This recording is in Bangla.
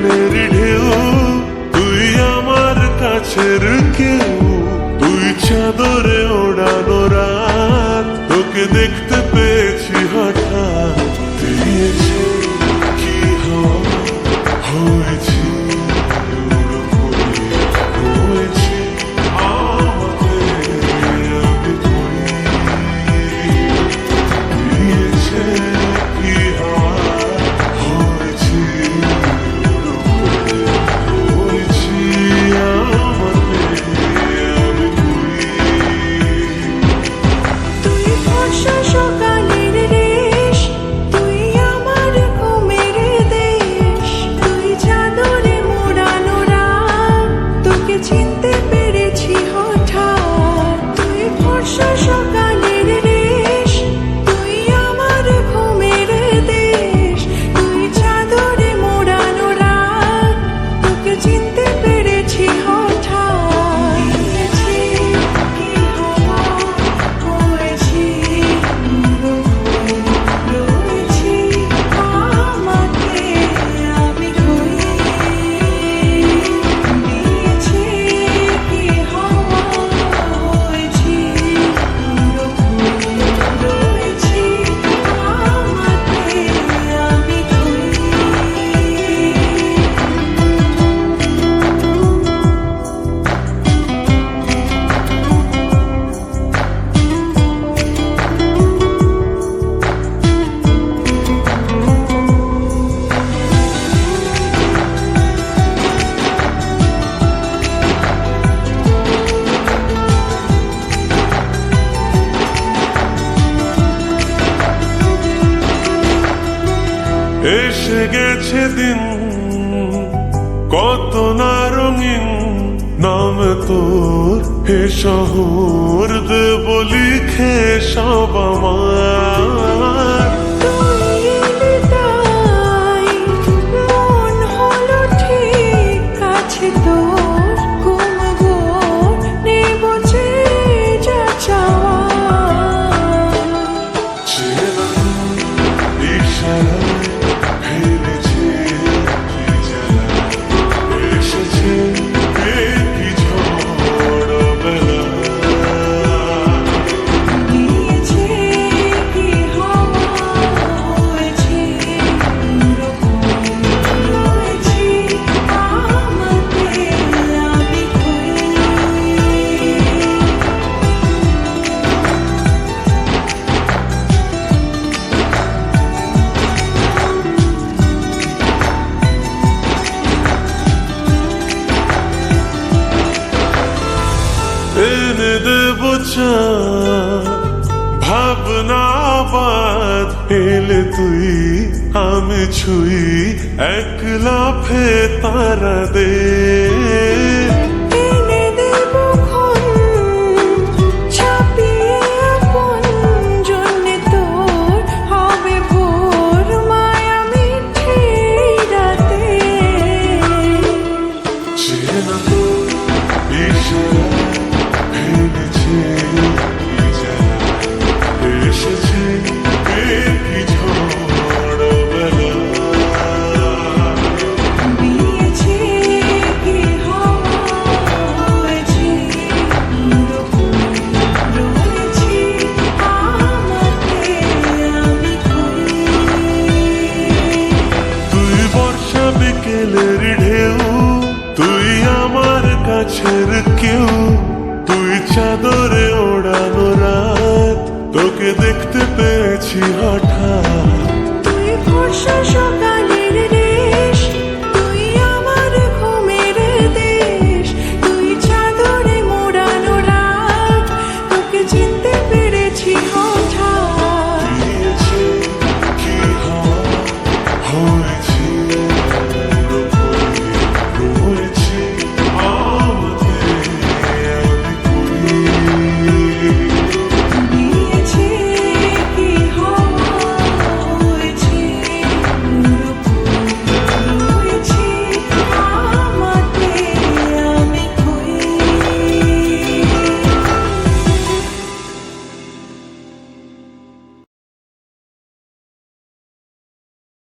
বিকেলের ঢেউ, তুই আমার কাছের কেউ, তুই চাদরে ওড়ানো রাত, তোকে দেখতে পেয়েছি হঠাৎ। দিয়েছে কি হয়েছি, হয়েছি আমাদের আমি তুই। দিয়েছে কি হয়েছি, হয়েছি আমাদের আমি তুই। তুই বর্ষা সকালের রেশ, তুই আমার ঘুমের দেশ, তুই চাদরে মোড়ানো রাত, তোকে চিনতে পেরেছি হঠাৎ। তুই বর্ষা সকালের রেশ, তুই আমার ঘুমের দেশ, তুই চাদরে মোড়ানো রাত, তোকে চিনতে পেরেছি হঠাৎ। দিয়েছি কি হয়েছি, রয়েছি আমাকে আমি কই। দিয়েছি কি হয়েছি, রয়েছি আমাকে আমি কই। এসে গেছে দিন কত না রঙিন, নাম তোর হে শহর দেব লিখে সব আমার। তুই এলে তাই মন হলো ঠিক কাছে তোর, ঘুম নেব যা চাওয়া। চেনা ইশারায় ফেলেছে কি জ্বালা, এসেছে কি ঝড় বেলা। দিয়েছে কি হয়েছি, রয়েছি আমাকে আমি কই। এনে দেব ভাবনা বাদ, এলে তুই আমি ছুই এক লাফে তারা দে। এনে দেব ক্ষণ ছাপিয়ে আপন জন্যে তোর, হবে ভোর মায়া মিঠে রাতে। চেনা ইশারায় ফেলেছে কি জ্বালা, এসেছে কি ঝড় বেলা। দিয়েছে কি হয়েছি, রয়েছি আমাকে আমি কই। তুই বর্ষা বিকেলের ঢেউ, তুই আমার কাছের কেউ, তুই চাদরে ওড়ানো রাত, তোকে দেখতে পেয়েছি হঠাৎ।